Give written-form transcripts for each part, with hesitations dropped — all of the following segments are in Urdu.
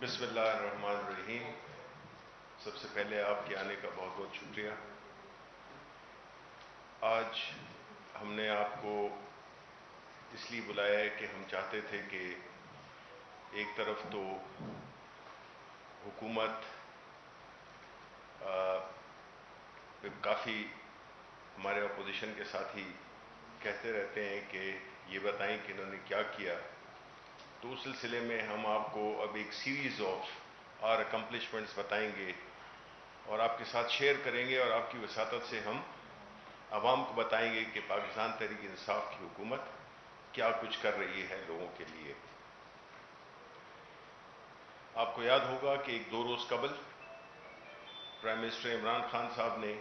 بسم اللہ الرحمن الرحیم۔ سب سے پہلے آپ کے آنے کا بہت بہت شکریہ۔ آج ہم نے آپ کو اس لیے بلایا ہے کہ ہم چاہتے تھے کہ ایک طرف تو حکومت کافی ہمارے اپوزیشن کے ساتھی کہتے رہتے ہیں کہ یہ بتائیں کہ انہوں نے کیا کیا، تو اس سلسلے میں ہم آپ کو اب ایک سیریز آف آر اکمپلشمنٹس بتائیں گے اور آپ کے ساتھ شیئر کریں گے، اور آپ کی وساطت سے ہم عوام کو بتائیں گے کہ پاکستان تحریک انصاف کی حکومت کیا کچھ کر رہی ہے لوگوں کے لیے۔ آپ کو یاد ہوگا کہ ایک 2 روز قبل پرائم منسٹر عمران خان صاحب نے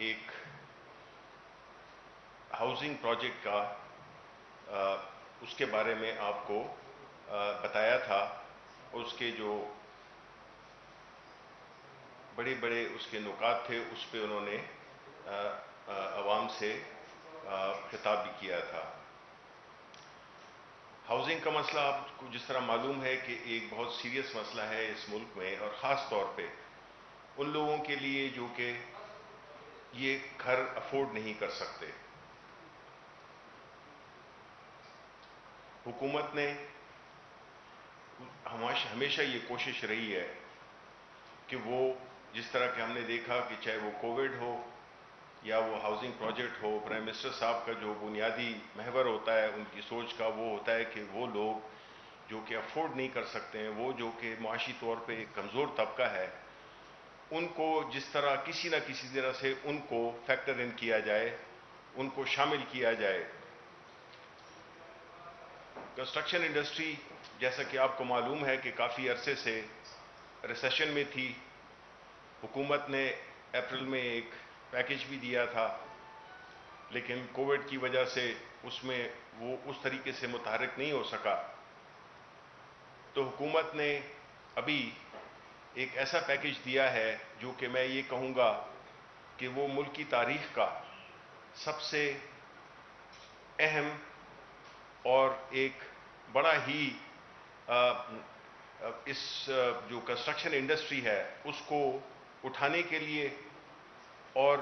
ایک ہاؤسنگ پروجیکٹ کا اس کے بارے میں آپ کو بتایا تھا، اور اس کے جو بڑے بڑے اس کے نکات تھے اس پہ انہوں نے عوام سے خطاب بھی کیا تھا۔ ہاؤسنگ کا مسئلہ آپ کو جس طرح معلوم ہے کہ ایک بہت سیریس مسئلہ ہے اس ملک میں، اور خاص طور پہ ان لوگوں کے لیے جو کہ یہ گھر افورڈ نہیں کر سکتے۔ حکومت نے ہمیشہ یہ کوشش رہی ہے کہ وہ جس طرح کہ ہم نے دیکھا کہ چاہے وہ کووڈ ہو یا وہ ہاؤسنگ پروجیکٹ ہو، پرائم منسٹر صاحب کا جو بنیادی محور ہوتا ہے ان کی سوچ کا، وہ ہوتا ہے کہ وہ لوگ جو کہ افورڈ نہیں کر سکتے ہیں، وہ جو کہ معاشی طور پہ ایک کمزور طبقہ ہے، ان کو جس طرح کسی نہ کسی طرح سے ان کو فیکٹر ان کیا جائے، ان کو شامل کیا جائے۔ کنسٹرکشن انڈسٹری جیسا کہ آپ کو معلوم ہے کہ کافی عرصے سے ریسیشن میں تھی۔ حکومت نے اپریل میں ایک پیکج بھی دیا تھا، لیکن کووڈ کی وجہ سے اس میں وہ اس طریقے سے متحرک نہیں ہو سکا۔ تو حکومت نے ابھی ایک ایسا پیکج دیا ہے جو کہ میں یہ کہوں گا کہ وہ ملک کی تاریخ کا سب سے اہم اور ایک بڑا ہی اس جو کنسٹرکشن انڈسٹری ہے اس کو اٹھانے کے لیے، اور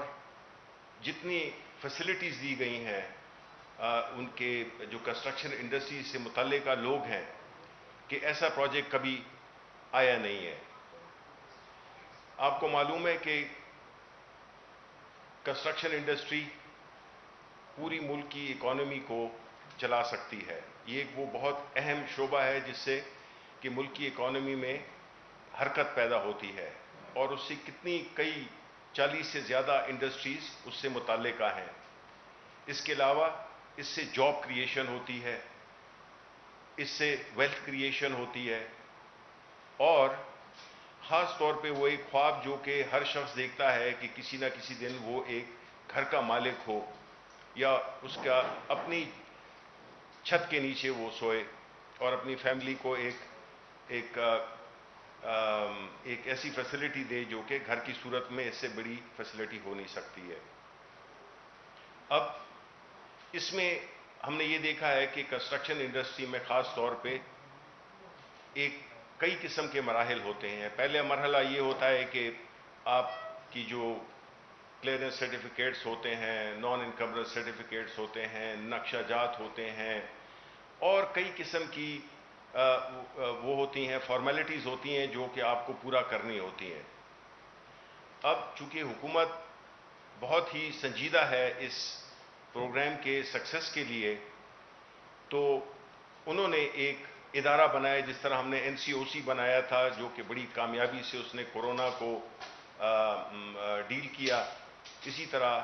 جتنی فیسلٹیز دی گئی ہیں ان کے جو کنسٹرکشن انڈسٹری سے متعلقہ لوگ ہیں، کہ ایسا پروجیکٹ کبھی آیا نہیں ہے۔ آپ کو معلوم ہے کہ کنسٹرکشن انڈسٹری پوری ملک کی اکانومی کو چلا سکتی ہے۔ یہ وہ بہت اہم شعبہ ہے جس سے کہ ملک کی اکانومی میں حرکت پیدا ہوتی ہے، اور اس سے کئی 40 سے زیادہ انڈسٹریز اس سے متعلقہ ہیں۔ اس کے علاوہ اس سے جاب کریشن ہوتی ہے، اس سے ویلتھ کریشن ہوتی ہے، اور خاص طور پہ وہ ایک خواب جو کہ ہر شخص دیکھتا ہے کہ کسی نہ کسی دن وہ ایک گھر کا مالک ہو، یا اس کا اپنی چھت کے نیچے وہ سوئے اور اپنی فیملی کو ایک ایسی فیسلٹی دے جو کہ گھر کی صورت میں اس سے بڑی فیسلٹی ہو نہیں سکتی ہے۔ اب اس میں ہم نے یہ دیکھا ہے کہ کنسٹرکشن انڈسٹری میں خاص طور پہ کئی قسم کے مراحل ہوتے ہیں۔ پہلے مرحلہ یہ ہوتا ہے کہ آپ کی جو کلیئرنس سرٹیفکیٹس ہوتے ہیں، نان انکمبرنس سرٹیفکیٹس ہوتے ہیں، نقشہ جات ہوتے ہیں، اور کئی قسم کی وہ ہوتی ہیں فارمیلٹیز ہوتی ہیں جو کہ آپ کو پورا کرنی ہوتی ہیں۔ اب چونکہ حکومت بہت ہی سنجیدہ ہے اس پروگرام کے سکسیس کے لیے، تو انہوں نے ایک ادارہ بنایا، جس طرح ہم نے NCOC بنایا تھا جو کہ بڑی کامیابی سے اس نے کورونا کو ڈیل کیا، اسی طرح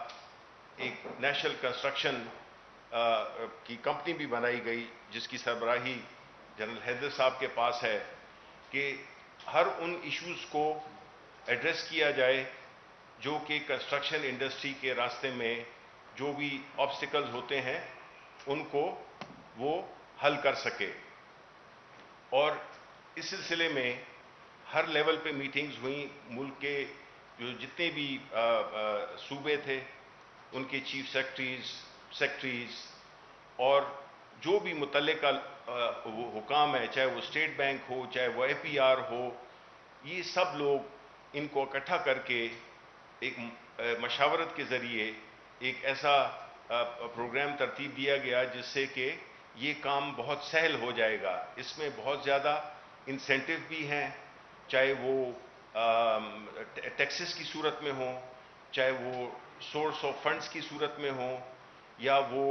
ایک نیشنل کنسٹرکشن کی کمپنی بھی بنائی گئی جس کی سربراہی جنرل حیدر صاحب کے پاس ہے، کہ ہر ان ایشوز کو ایڈریس کیا جائے جو کہ کنسٹرکشن انڈسٹری کے راستے میں جو بھی آبسٹیکلز ہوتے ہیں ان کو وہ حل کر سکے۔ اور اس سلسلے میں ہر لیول پہ میٹنگز ہوئیں، ملک کے جو جتنے بھی صوبے تھے ان کے چیف سیکرٹریز اور جو بھی متعلقہ وہ حکام ہے، چاہے وہ اسٹیٹ بینک ہو، چاہے وہ APR ہو، یہ سب لوگ ان کو اکٹھا کر کے ایک مشاورت کے ذریعے ایک ایسا پروگرام ترتیب دیا گیا جس سے کہ یہ کام بہت سہل ہو جائے گا. اس میں بہت زیادہ انسینٹیو بھی ہیں، چاہے وہ ٹیکسز کی صورت میں ہوں، چاہے وہ سورس آف فنڈز کی صورت میں ہوں، یا وہ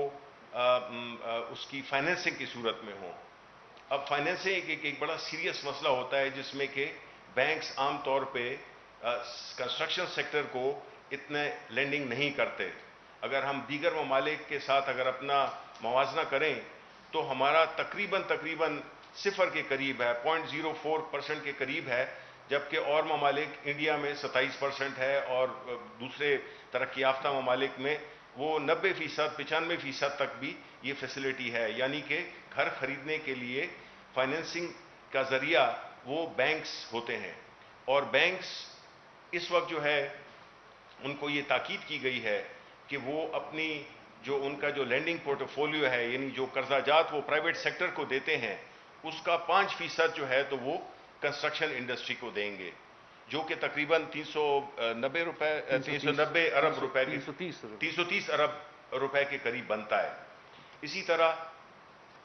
اس کی فائنینسنگ کی صورت میں ہوں. اب فائنینسنگ ایک بڑا سیریس مسئلہ ہوتا ہے جس میں کہ بینکس عام طور پہ کنسٹرکشن سیکٹر کو اتنے لینڈنگ نہیں کرتے. اگر ہم دیگر ممالک کے ساتھ اگر اپنا موازنہ کریں تو ہمارا تقریباً صفر کے قریب ہے، 0.04% کے قریب ہے، جبکہ اور ممالک انڈیا میں 27% ہے، اور دوسرے ترقی یافتہ ممالک میں وہ 90%، 95% تک بھی یہ فیسلٹی ہے. یعنی کہ گھر خریدنے کے لیے فائنینسنگ کا ذریعہ وہ بینکس ہوتے ہیں، اور بینکس اس وقت جو ہے ان کو یہ تاکید کی گئی ہے کہ وہ اپنی جو ان کا جو لینڈنگ پورٹ فولیو ہے، یعنی جو قرضہ جات وہ پرائیویٹ سیکٹر کو دیتے ہیں، اس کا 5% جو ہے تو وہ کنسٹرکشن انڈسٹری کو دیں گے، جو کہ تقریباً 390 ارب روپے 330 ارب روپے کے قریب بنتا ہے. اسی طرح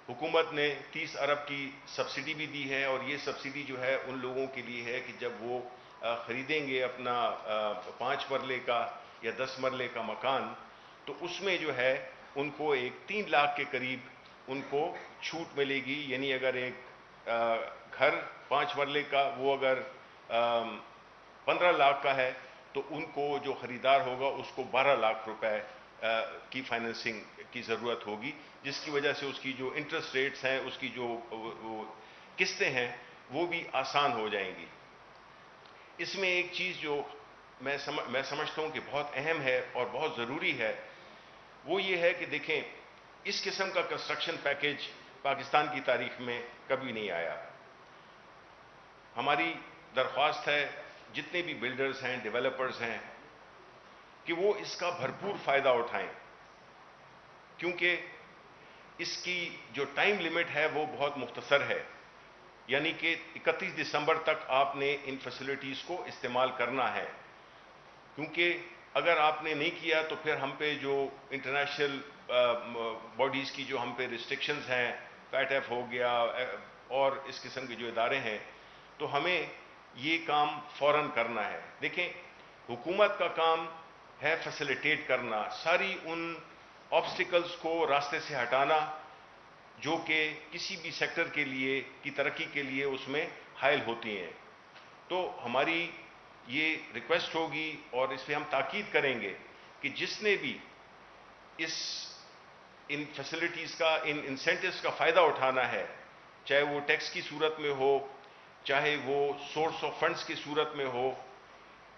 حکومت نے 30 ارب کی سبسڈی بھی دی ہے، اور یہ سبسڈی جو ہے ان لوگوں کے لیے ہے کہ جب وہ خریدیں گے اپنا 5 مرلے کا یا 10 مرلے کا مکان، تو اس میں جو ہے ان کو ایک 3 لاکھ کے قریب ان کو چھوٹ ملے گی. یعنی اگر ایک گھر 5 مرلے کا وہ اگر 15 لاکھ کا ہے تو ان کو جو خریدار ہوگا اس کو 12 لاکھ روپے کی فائنینسنگ کی ضرورت ہوگی، جس کی وجہ سے اس کی جو انٹرسٹ ریٹس ہیں، اس کی جو قسطیں ہیں وہ بھی آسان ہو جائیں گی. اس میں ایک چیز جو میں سمجھتا ہوں کہ بہت اہم ہے اور بہت ضروری ہے، وہ یہ ہے کہ دیکھیں اس قسم کا کنسٹرکشن پیکیج پاکستان کی تاریخ میں کبھی نہیں آیا. ہماری درخواست ہے جتنے بھی بلڈرز ہیں، ڈیولپرز ہیں، کہ وہ اس کا بھرپور فائدہ اٹھائیں، کیونکہ اس کی جو ٹائم لیمٹ ہے وہ بہت مختصر ہے. یعنی کہ 31 دسمبر تک آپ نے ان فیسلٹیز کو استعمال کرنا ہے، کیونکہ اگر آپ نے نہیں کیا تو پھر ہم پہ جو انٹرنیشنل باڈیز کی جو ہم پہ ریسٹرکشنز ہیں، فیٹ ایف ہو گیا اور اس قسم کے جو ادارے ہیں، تو ہمیں یہ کام فوراً کرنا ہے. دیکھیں حکومت کا کام ہے فیسیلیٹیٹ کرنا، ساری ان آبسٹیکلز کو راستے سے ہٹانا جو کہ کسی بھی سیکٹر کے لیے کی ترقی کے لیے اس میں حائل ہوتی ہیں. تو ہماری یہ ریکویسٹ ہوگی اور اس پہ ہم تاکید کریں گے کہ جس نے بھی ان فیسلٹیز کا، ان انسینٹیوز کا فائدہ اٹھانا ہے، چاہے وہ ٹیکس کی صورت میں ہو، چاہے وہ سورس آف فنڈز کی صورت میں ہو،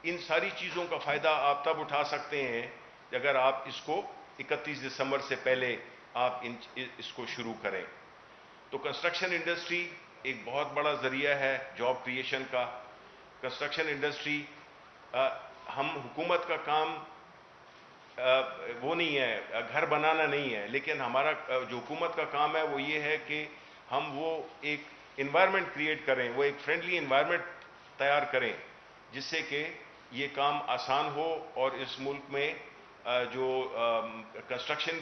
ان ساری چیزوں کا فائدہ آپ تب اٹھا سکتے ہیں اگر آپ اس کو 31 دسمبر سے پہلے آپ اس کو شروع کریں. تو کنسٹرکشن انڈسٹری ایک بہت بڑا ذریعہ ہے جاب کریشن کا. کنسٹرکشن انڈسٹری ہم حکومت کا کام وہ نہیں ہے، گھر بنانا نہیں ہے، لیکن ہمارا جو حکومت کا کام ہے وہ یہ ہے کہ ہم وہ ایک انوائرمنٹ کریٹ کریں، وہ ایک فرینڈلی انوائرمنٹ تیار کریں جس سے کہ یہ کام آسان ہو اور اس ملک میں جو کنسٹرکشن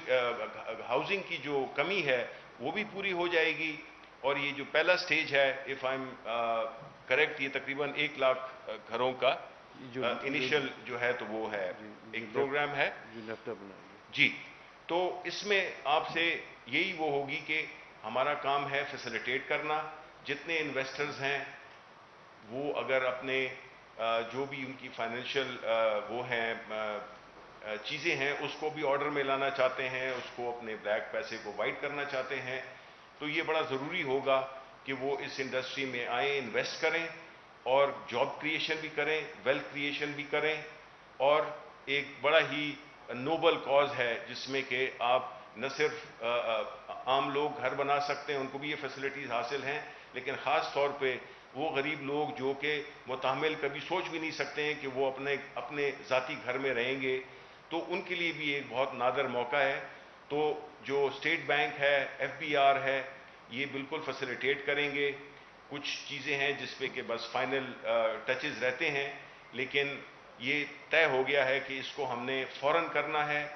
ہاؤسنگ کی جو کمی ہے وہ بھی پوری ہو جائے گی. اور یہ جو پہلا سٹیج ہے، اف آئی ایم کریکٹ، یہ تقریباً 1 لاکھ گھروں کا انیشل جو ہے تو وہ ہے ایک پروگرام ہے جی. تو اس میں آپ سے یہی وہ ہوگی کہ ہمارا کام ہے فیسیلیٹیٹ کرنا. جتنے انویسٹرز ہیں وہ اگر اپنے جو بھی ان کی فائنینشیل وہ ہیں چیزیں ہیں اس کو بھی آرڈر میں لانا چاہتے ہیں، اس کو اپنے بلیک پیسے کو وائٹ کرنا چاہتے ہیں، تو یہ بڑا ضروری ہوگا کہ وہ اس انڈسٹری میں آئیں، انویسٹ کریں اور جاب کریشن بھی کریں، ویلتھ کریشن بھی کریں. اور ایک بڑا ہی نوبل کاز ہے جس میں کہ آپ نہ صرف عام لوگ گھر بنا سکتے ہیں، ان کو بھی یہ فیسلٹیز حاصل ہیں، لیکن خاص طور پہ وہ غریب لوگ جو کہ متحمل کبھی سوچ بھی نہیں سکتے ہیں کہ وہ اپنے ذاتی گھر میں رہیں گے، تو ان کے لیے بھی ایک بہت نادر موقع ہے. تو جو اسٹیٹ بینک ہے، FBR ہے، یہ بالکل فیسیلیٹیٹ کریں گے. کچھ چیزیں ہیں جس پہ کہ بس فائنل ٹچز رہتے ہیں، لیکن یہ طے ہو گیا ہے کہ اس کو ہم نے فوراً کرنا ہے،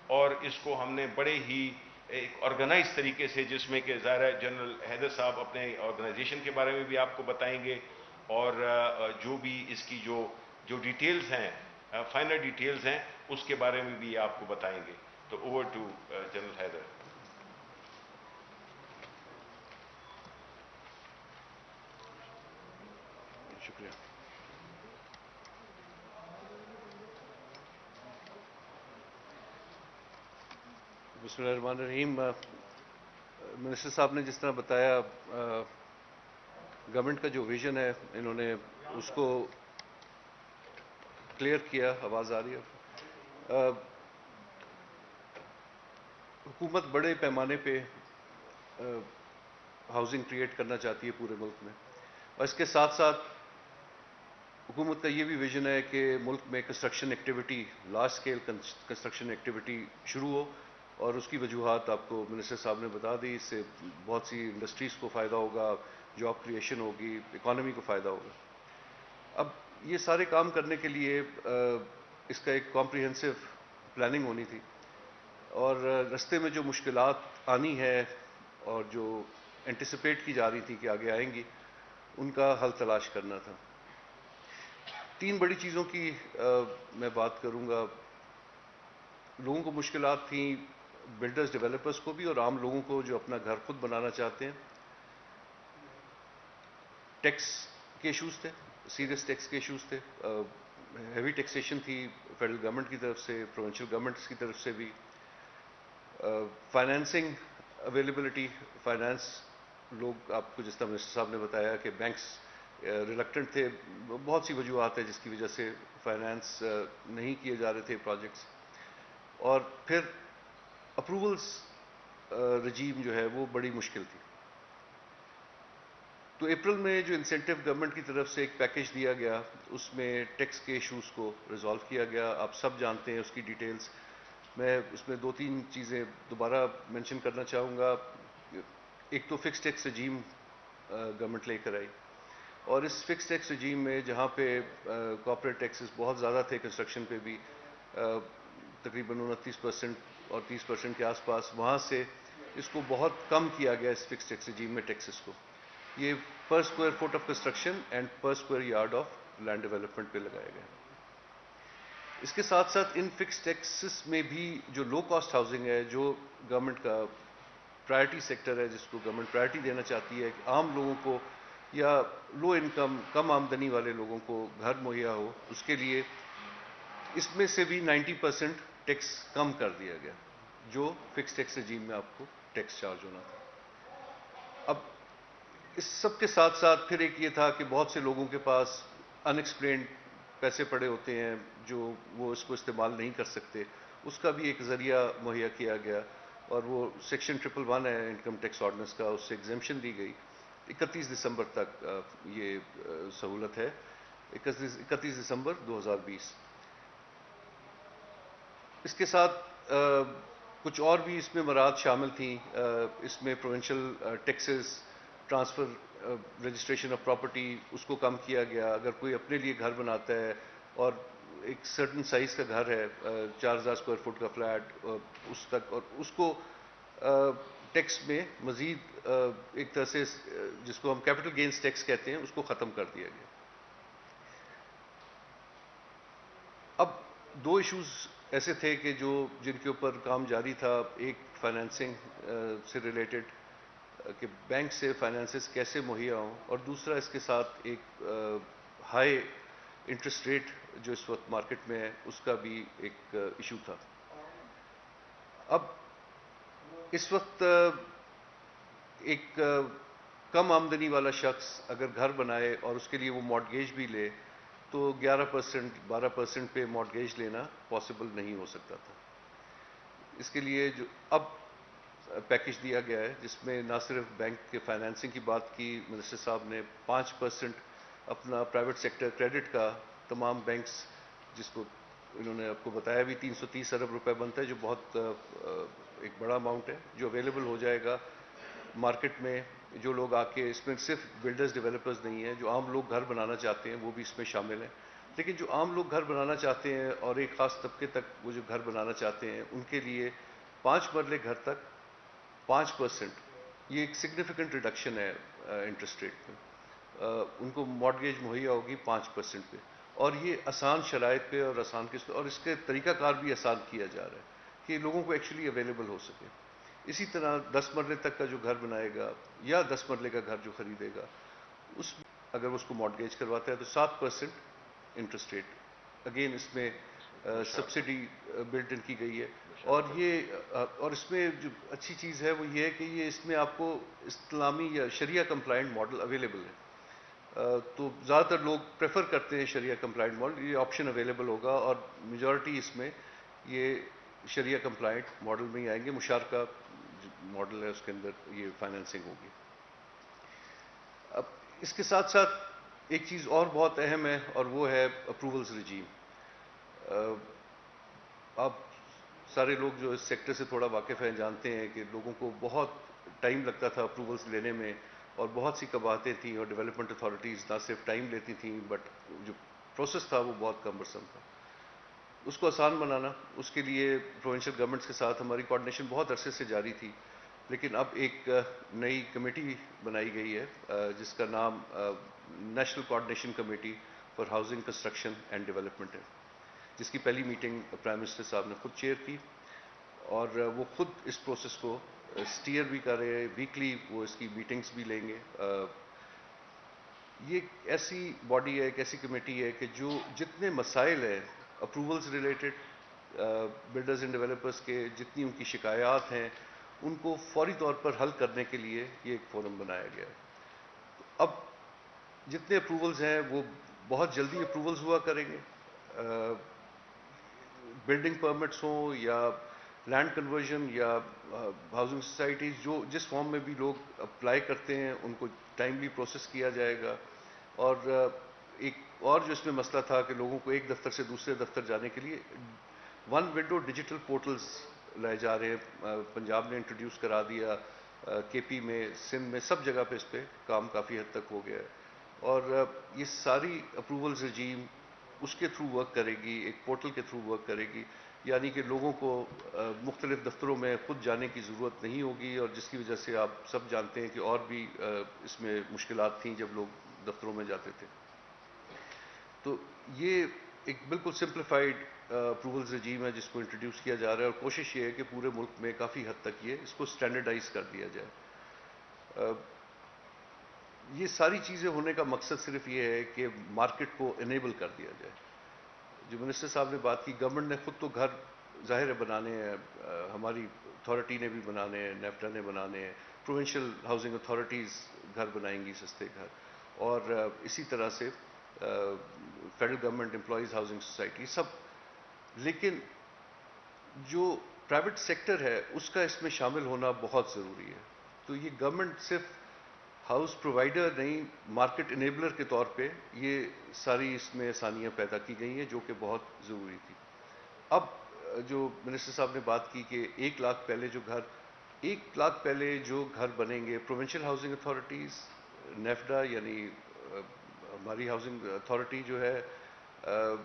اور اس کو ہم نے بڑے ہی ایک آرگنائز طریقے سے، جس میں کہ ظاہر جنرل حیدر صاحب اپنے آرگنائزیشن کے بارے میں بھی آپ کو بتائیں گے، اور جو بھی اس کی جو ڈیٹیلز ہیں، فائنل ڈیٹیلز ہیں، اس کے بارے میں بھی آپ کو بتائیں گے. تو اوور ٹو جنرل حیدر. شکریہ. بسم اللہ الرحمن الرحیم. منسٹر صاحب نے جس طرح بتایا، گورنمنٹ کا جو ویژن ہے انہوں نے اس کو کلیئر کیا. آواز آ رہی ہے؟ حکومت بڑے پیمانے پہ ہاؤسنگ کریٹ کرنا چاہتی ہے پورے ملک میں، اور اس کے ساتھ ساتھ حکومت کا یہ بھی ویژن ہے کہ ملک میں construction activity, large scale construction activity شروع ہو. اور اس کی وجوہات آپ کو منسٹر صاحب نے بتا دی. اس سے بہت سی انڈسٹریز کو فائدہ ہوگا، جاب کریشن ہوگی، اکانومی کو فائدہ ہوگا. اب یہ سارے کام کرنے کے لیے اس کا ایک کمپریہنسو پلاننگ ہونی تھی، اور رستے میں جو مشکلات آنی ہے اور جو اینٹیسپیٹ کی جا رہی تھی کہ آگے آئیں گی، ان کا حل تلاش کرنا تھا. 3 بڑی چیزوں کی میں بات کروں گا. لوگوں کو مشکلات تھیں، بلڈرز ڈیولپرز کو بھی اور عام لوگوں کو جو اپنا گھر خود بنانا چاہتے ہیں. ٹیکس کے ایشوز تھے، سیریس ٹیکس کے ایشوز تھے. ہیوی ٹیکسیشن تھی فیڈرل گورنمنٹ کی طرف سے، پروونشل گورنمنٹس کی طرف سے بھی. فائنینسنگ اویلیبلٹی، فائنانس، لوگ آپ کو جس طرح منسٹر صاحب نے بتایا کہ بینکس ریلکٹنٹ تھے. بہت سی وجوہات ہیں جس کی وجہ سے فائنانس نہیں کیے جا رہے تھے پروجیکٹس. اور پھر اپروولس رجیم جو ہے وہ بڑی مشکل تھی. تو اپریل میں جو انسینٹو گورنمنٹ کی طرف سے ایک پیکیج دیا گیا، اس میں ٹیکس کے ایشوز کو ریزالو کیا گیا. آپ سب جانتے ہیں اس کی ڈیٹیلز. میں اس میں 2-3 چیزیں دوبارہ مینشن کرنا چاہوں گا. ایک تو فکس ٹیکس رجیم گورنمنٹ لے کر آئی، اور اس فکس ٹیکس رجیم میں جہاں پہ کارپوریٹ ٹیکسز بہت زیادہ تھے کنسٹرکشن پہ بھی، تقریباً 29% اور 30% کے آس پاس، وہاں سے اس کو بہت کم کیا گیا اس فکس ٹیکس رجیم میں ٹیکسز کو. یہ per square foot of construction and per square yard of land development پہ لگایا گیا. اس کے ساتھ ساتھ ان فکس ٹیکسز میں بھی جو لو کاسٹ ہاؤسنگ ہے، جو گورنمنٹ کا پرائرٹی سیکٹر ہے، جس کو گورنمنٹ پرائرٹی دینا چاہتی ہے کہ عام لوگوں کو یا لو انکم، کم آمدنی والے لوگوں کو گھر مہیا ہو، اس کے لیے اس میں سے بھی 90% ٹیکس کم کر دیا گیا، جو فکس ٹیکس رجیم میں آپ کو ٹیکس چارج ہونا تھا. اب اس سب کے ساتھ ساتھ پھر ایک یہ تھا کہ بہت سے لوگوں کے پاس ان ایکسپلینڈ پیسے پڑے ہوتے ہیں جو وہ اس کو استعمال نہیں کر سکتے. اس کا بھی ایک ذریعہ مہیا کیا گیا، اور وہ سیکشن 111 ہے انکم ٹیکس آرڈیننس کا، اس سے ایگزیمپشن دی گئی. 31 دسمبر تک یہ سہولت ہے، 31 دسمبر 2020. اس کے ساتھ کچھ اور بھی اس میں مراد شامل تھیں. اس میں provincial taxes, transfer registration of property, اس کو کم کیا گیا. اگر کوئی اپنے لیے گھر بناتا ہے اور ایک سرٹن سائز کا گھر ہے، 4000 اسکوائر فٹ کا فلیٹ، اس تک، اور اس کو ٹیکس میں مزید ایک طرح سے جس کو ہم کیپٹل گینز ٹیکس کہتے ہیں، اس کو ختم کر دیا گیا. اب 2 ایشوز ایسے تھے کہ جن کے اوپر کام جاری تھا. ایک فائنینسنگ سے ریلیٹڈ کہ بینک سے فائنانسز کیسے مہیا ہوں، اور دوسرا اس کے ساتھ ایک ہائی انٹرسٹ ریٹ جو اس وقت مارکیٹ میں ہے، اس کا بھی ایک ایشو تھا. اب اس وقت ایک کم آمدنی والا شخص اگر گھر بنائے اور اس کے لیے وہ مارٹگیج بھی لے، تو 11%، 12% پہ مارٹگیج لینا پاسبل نہیں ہو سکتا تھا. اس کے لیے جو اب پیکیج دیا گیا ہے، جس میں نہ صرف بینک کے فائنینسنگ کی بات کی منسٹر صاحب نے، 5% اپنا پرائیویٹ سیکٹر کریڈٹ کا تمام بینکس، جس کو انہوں نے آپ کو بتایا بھی 330 ارب روپے بنتا ہے، جو بہت ایک بڑا اماؤنٹ ہے، جو اویلیبل ہو جائے گا مارکیٹ میں جو لوگ آ کے اس میں صرف بلڈرز ڈیولپرز نہیں ہیں, جو عام لوگ گھر بنانا چاہتے ہیں وہ بھی اس میں شامل ہیں. لیکن جو عام لوگ گھر بنانا چاہتے ہیں اور ایک خاص طبقے تک وہ جو گھر بنانا چاہتے ہیں ان کے لیے 5 مرلے گھر تک 5%, یہ ایک سگنیفیکنٹ ریڈکشن ہے انٹرسٹ ریٹ میں. ان کو مارگیج مہیا ہوگی 5% پہ, اور یہ آسان شرائط پہ اور آسان قسط, اور اس کے طریقہ کار بھی آسان کیا جا رہا ہے کہ لوگوں کو ایکچولی اویلیبل ہو سکے. اسی طرح 10 مرلے تک کا جو گھر بنائے گا یا 10 مرلے کا گھر جو خریدے گا, اس اگر اس کو مارگیج کرواتا ہے تو 7% انٹرسٹ ریٹ, اگین اس میں سبسڈی بلٹ ان کی گئی ہے. اور اس میں جو اچھی چیز ہے وہ یہ ہے کہ یہ اس میں آپ کو اسلامی یا شریعہ کمپلائنٹ ماڈل اویلیبل ہے. تو زیادہ تر لوگ پریفر کرتے ہیں شریعہ کمپلائنٹ ماڈل, یہ آپشن اویلیبل ہوگا اور میجورٹی اس میں یہ شریعہ کمپلائنٹ ماڈل میں ہی آئیں گے. مشارکہ ماڈل ہے اس کے اندر یہ فائنینسنگ ہوگی. اب اس کے ساتھ ساتھ ایک چیز اور بہت اہم ہے اور وہ ہے اپروولز رجیم. آپ سارے لوگ جو اس سیکٹر سے تھوڑا واقف ہیں جانتے ہیں کہ لوگوں کو بہت ٹائم لگتا تھا اپروولز لینے میں, اور بہت سی قباہتیں تھیں, اور ڈیولپمنٹ اتھارٹیز نہ صرف ٹائم لیتی تھیں بٹ جو پروسیس تھا وہ بہت کمبرسم تھا. اس کو آسان بنانا, اس کے لیے پروونشل گورنمنٹس کے ساتھ ہماری کوآرڈینیشن بہت عرصے سے جاری تھی, لیکن اب ایک نئی کمیٹی بنائی گئی ہے جس کا نام national coordination committee for housing construction and development ہے, جس کی پہلی میٹنگ پرائم منسٹر صاحب نے خود چیئر کی, اور وہ خود اس پروسیس کو سٹیئر بھی کر رہے ہیں. ویکلی وہ اس کی میٹنگز بھی لیں گے. یہ ایک ایسی باڈی ہے, ایک ایسی کمیٹی ہے کہ جو جتنے مسائل ہیں approvals related builders and developers کے, جتنی ان کی شکایات ہیں ان کو فوری طور پر حل کرنے کے لیے یہ ایک فورم بنایا گیا ہے. اب جتنے اپروولز ہیں وہ بہت جلدی اپروولز ہوا کریں گے. بلڈنگ پرمٹس ہوں یا لینڈ کنورژن یا ہاؤسنگ سوسائٹیز, جو جس فارم میں بھی لوگ اپلائی کرتے ہیں ان کو ٹائملی پروسیس کیا جائے گا. اور ایک اور جو اس میں مسئلہ تھا کہ لوگوں کو ایک دفتر سے دوسرے دفتر جانے کے لیے 1 ونڈو ڈیجیٹل پورٹلز لائے جا رہے ہیں. پنجاب نے انٹروڈیوس کرا دیا, کے پی میں, سندھ میں, سب جگہ پہ اس پہ کام کافی حد تک ہو گیا ہے. اور یہ ساری اپروولز رجیم اس کے تھرو ورک کرے گی, ایک پورٹل کے تھرو ورک کرے گی, یعنی کہ لوگوں کو مختلف دفتروں میں خود جانے کی ضرورت نہیں ہوگی, اور جس کی وجہ سے آپ سب جانتے ہیں کہ اور بھی اس میں مشکلات تھیں جب لوگ دفتروں میں جاتے تھے. تو یہ ایک بالکل سمپلیفائڈ اپروولز رجیم ہے جس کو انٹروڈیوس کیا جا رہا ہے, اور کوشش یہ ہے کہ پورے ملک میں کافی حد تک اس کو اسٹینڈرڈائز کر دیا جائے. یہ ساری چیزیں ہونے کا مقصد صرف یہ ہے کہ مارکیٹ کو انیبل کر دیا جائے. جو منسٹر صاحب نے بات کی, گورنمنٹ نے خود تو گھر ظاہر ہے بنانے ہیں, ہماری اتھارٹی نے بھی بنانے ہیں, نیفٹا نے بنانے ہیں, پروونشل ہاؤسنگ اتھارٹیز گھر بنائیں گی سستے گھر, اور اسی طرح سے federal government employees housing society سب. لیکن جو پرائیویٹ سیکٹر ہے اس کا اس میں شامل ہونا بہت ضروری ہے. تو یہ گورنمنٹ صرف ہاؤس پرووائڈر نہیں, مارکیٹ انیبلر کے طور پہ یہ ساری اس میں آسانیاں پیدا کی گئی ہیں جو کہ بہت ضروری تھی. اب جو منسٹر صاحب نے بات کی کہ 1 لاکھ پہلے جو گھر بنیں گے, پروونشل ہاؤسنگ اتھارٹیز, نیفڈا یعنی ہماری ہاؤسنگ اتھارٹی جو ہے,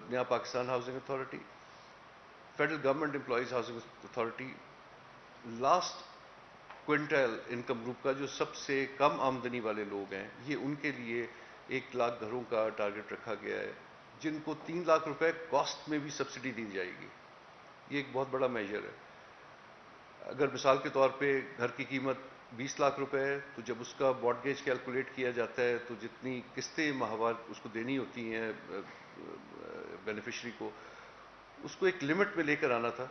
نیا Pakistan housing authority, federal government employees housing authority, last quintal income group کا جو سب سے کم آمدنی والے لوگ ہیں, یہ ان کے لیے 1 لاکھ گھروں کا ٹارگٹ رکھا گیا ہے, جن کو 3 لاکھ روپے کاسٹ میں بھی سبسڈی دی جائے گی. یہ ایک بہت بڑا میجر ہے. اگر مثال کے طور پہ گھر کی قیمت 20 لاکھ روپے ہے, تو جب اس کا مارٹگیج کیلکولیٹ کیا جاتا ہے تو جتنی قسطیں ماہوار اس کو دینی ہوتی ہیں بینیفیشری کو, اس کو ایک لمٹ میں لے کر آنا تھا